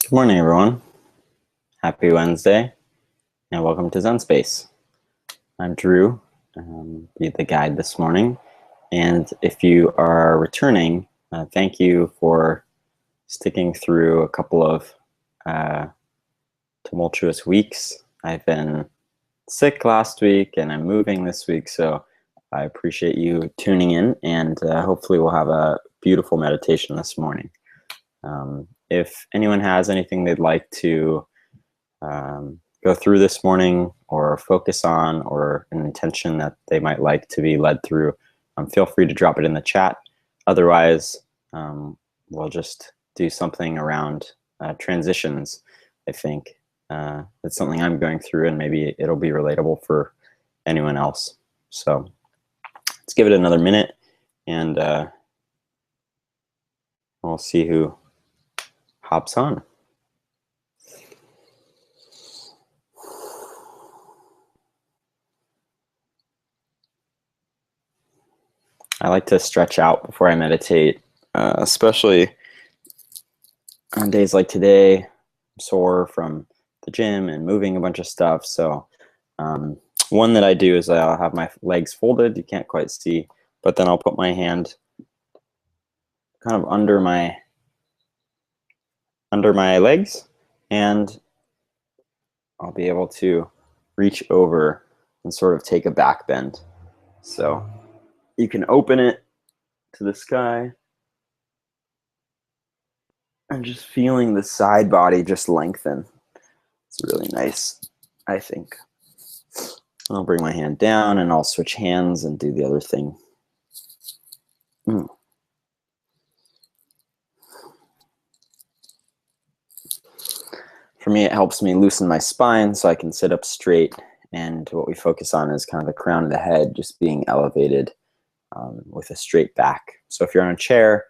Good morning, everyone. Happy Wednesday, and welcome to Zen Space. I'm Drew, be the guide this morning. And if you are returning, thank you for sticking through a couple of tumultuous weeks. I've been sick last week, and I'm moving this week, so I appreciate you tuning in, and hopefully we'll have a beautiful meditation this morning. If anyone has anything they'd like to go through this morning or focus on, or an intention that they might like to be led through, feel free to drop it in the chat. Otherwise, we'll just do something around transitions. I think it's something I'm going through, and maybe it'll be relatable for anyone else. So let's give it another minute, and we'll see who hops on. I like to stretch out before I meditate, especially on days like today. I'm sore from the gym and moving a bunch of stuff. So one that I do is I'll have my legs folded. You can't quite see, but then I'll put my hand kind of under my legs, and I'll be able to reach over and sort of take a back bend. So you can open it to the sky, and just feeling the side body just lengthen. It's really nice, I think. I'll bring my hand down, and I'll switch hands and do the other thing. For me, it helps me loosen my spine so I can sit up straight. And what we focus on is kind of the crown of the head just being elevated with a straight back. So if you're on a chair,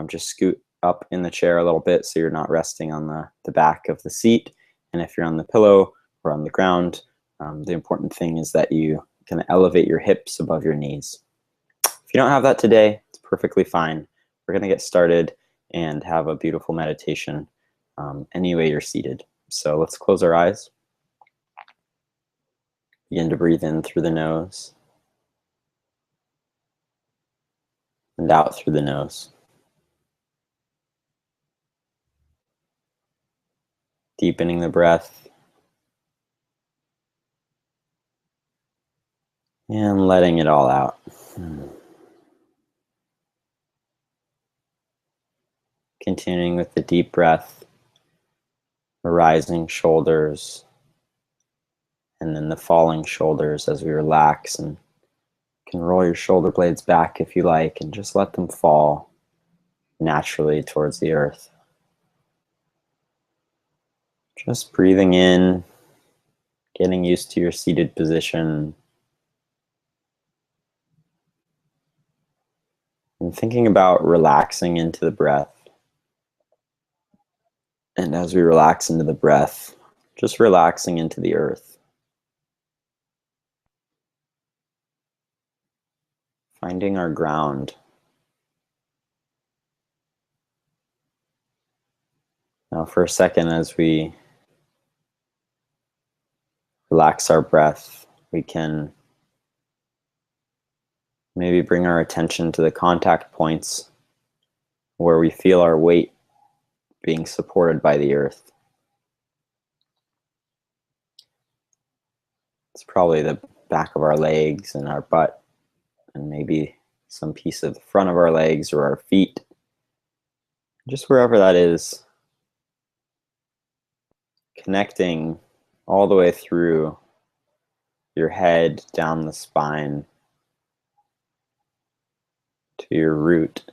just scoot up in the chair a little bit so you're not resting on the back of the seat. And if you're on the pillow or on the ground, the important thing is that you can elevate your hips above your knees. If you don't have that today, it's perfectly fine. We're going to get started and have a beautiful meditation any way you're seated. So let's close our eyes. Begin to breathe in through the nose and out through the nose. Deepening the breath and letting it all out. Continuing with the deep breath, the rising shoulders, and then the falling shoulders as we relax, and you can roll your shoulder blades back if you like and just let them fall naturally towards the earth. Just breathing in, getting used to your seated position, and thinking about relaxing into the breath. And as we relax into the breath, just relaxing into the earth. Finding our ground. Now for a second, as we relax our breath, we can maybe bring our attention to the contact points where we feel our weight being supported by the earth. It's probably the back of our legs and our butt, and maybe some piece of the front of our legs or our feet. Just wherever that is, connecting all the way through your head, down the spine, to your root,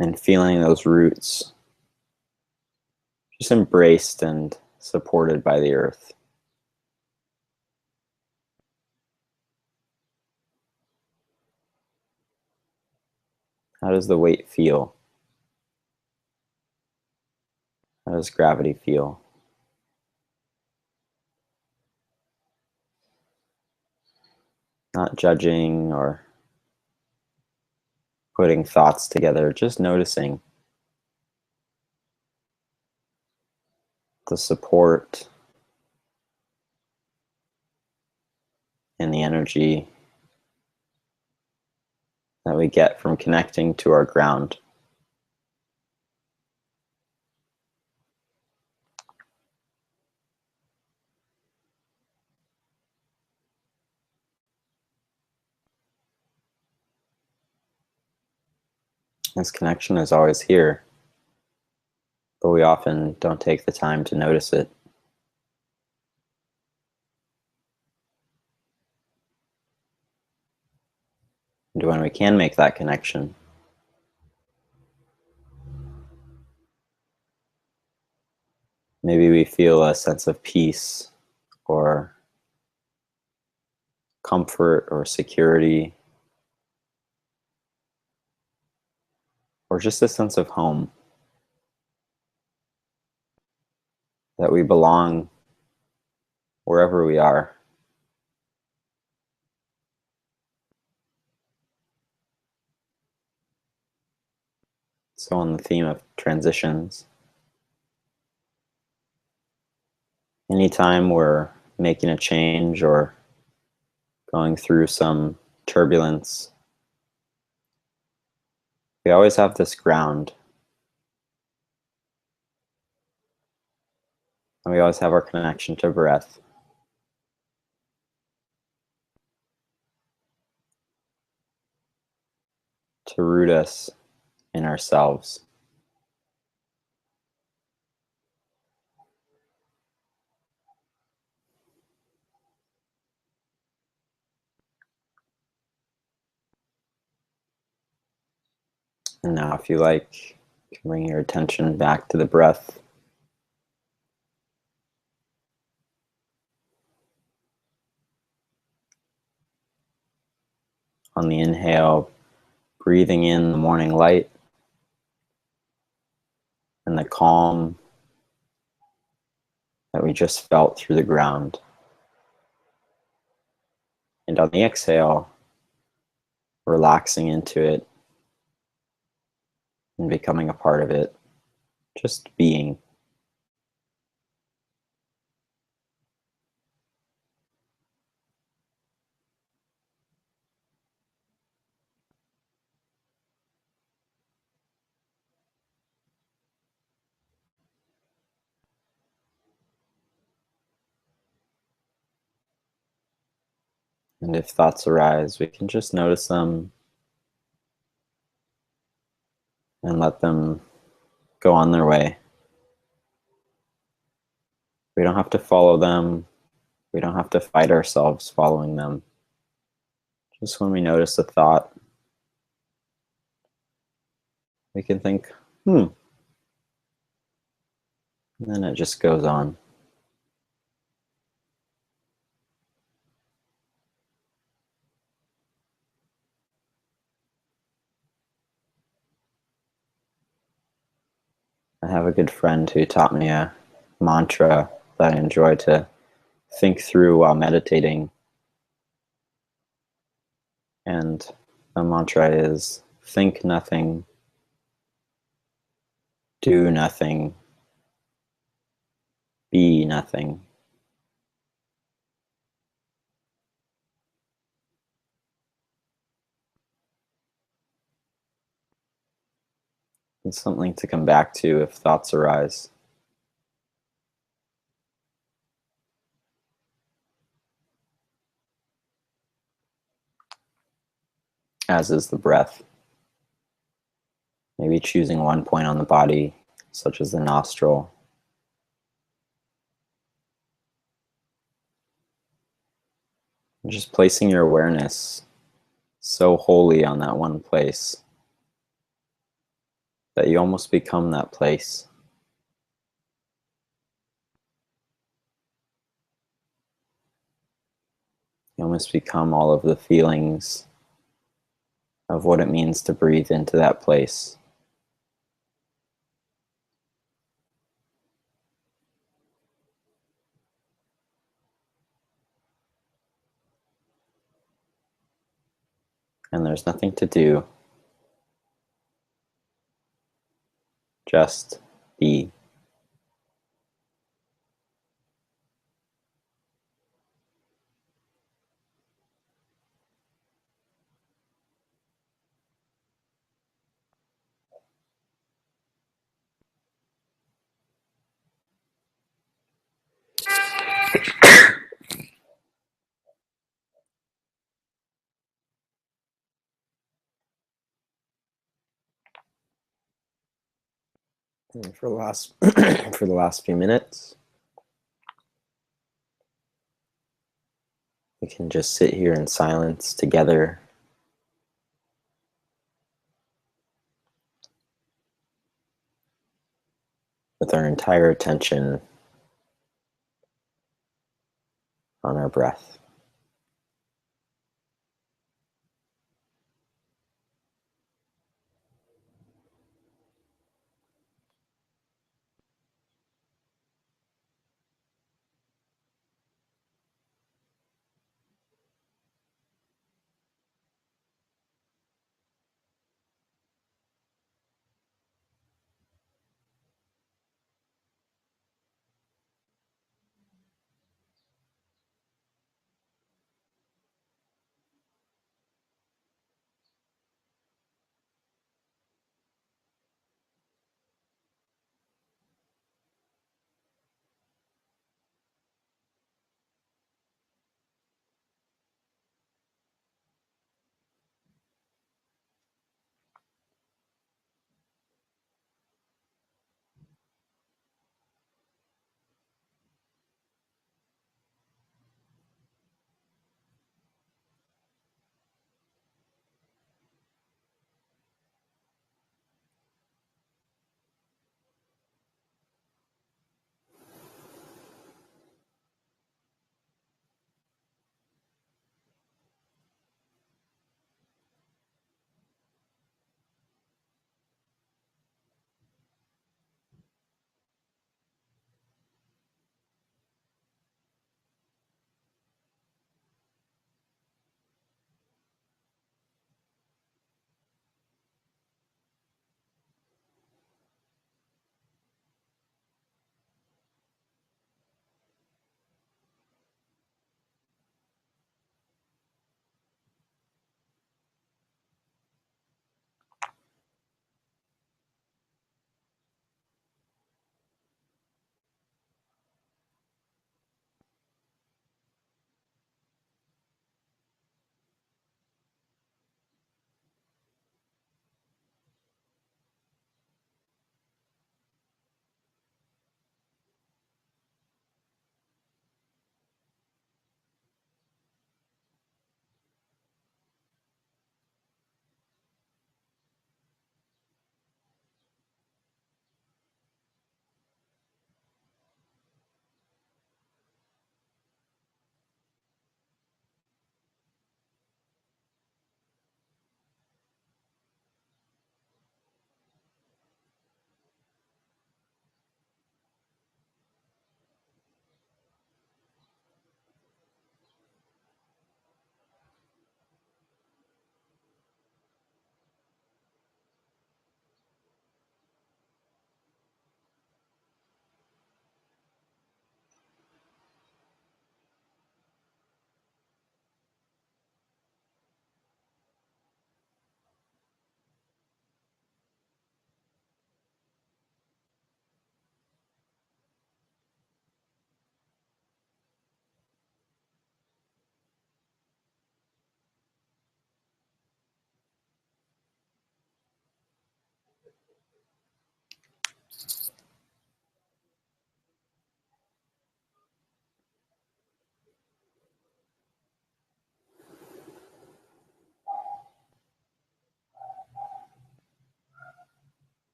and feeling those roots just embraced and supported by the earth. How does the weight feel? How does gravity feel? Not judging or putting thoughts together, just noticing. the support and the energy that we get from connecting to our ground. This connection is always here, but we often don't take the time to notice it. And when we can make that connection, maybe we feel a sense of peace or comfort or security, or just a sense of home, that we belong wherever we are. So on the theme of transitions, anytime we're making a change or going through some turbulence, we always have this ground. And we always have our connection to breath. To root us in ourselves. And now if you like, you can bring your attention back to the breath. On the inhale, breathing in the morning light and the calm that we just felt through the ground. And on the exhale, relaxing into it and becoming a part of it, just being. And if thoughts arise, we can just notice them and let them go on their way. We don't have to follow them. We don't have to fight ourselves following them. Just when we notice a thought, we can think, and then it just goes on. I have a good friend who taught me a mantra that I enjoy to think through while meditating. And the mantra is, think nothing, do nothing, be nothing. It's something to come back to if thoughts arise. As is the breath. Maybe choosing one point on the body, such as the nostril. And just placing your awareness so wholly on that one place that you almost become that place. You almost become all of the feelings of what it means to breathe into that place. And there's nothing to do. Just be. And for the last for the last few minutes, we can just sit here in silence together, with our entire attention on our breath.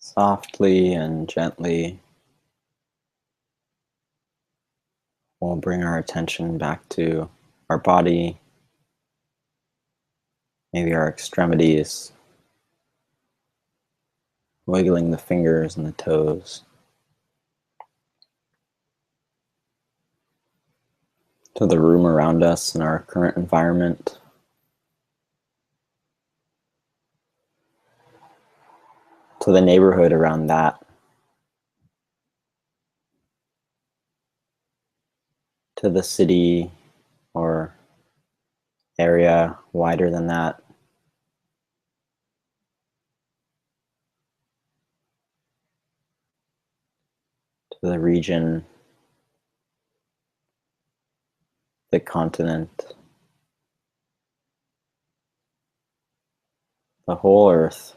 Softly and gently, we'll bring our attention back to our body, maybe our extremities, wiggling the fingers and the toes, to the room around us and our current environment, to the neighborhood around that, to the city or area wider than that, to the region, the continent, the whole earth,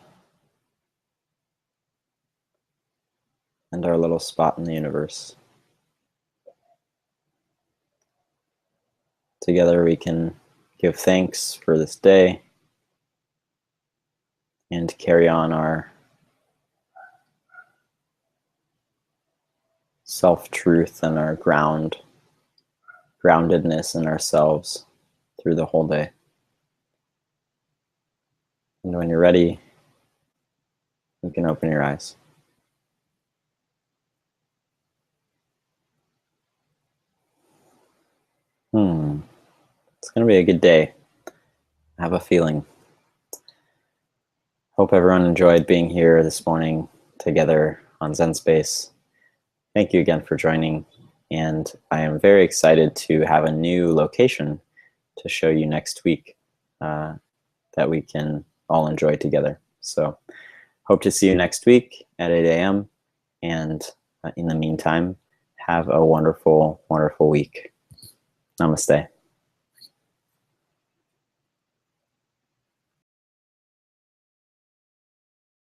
and our little spot in the universe. Together we can give thanks for this day and carry on our self-truth and our groundedness in ourselves through the whole day. And when you're ready, you can open your eyes. It's going to be a good day. I have a feeling. Hope everyone enjoyed being here this morning together on Zen Space. Thank you again for joining. And I am very excited to have a new location to show you next week that we can all enjoy together. So hope to see you next week at 8 a.m. And in the meantime, have a wonderful, wonderful week. Namaste.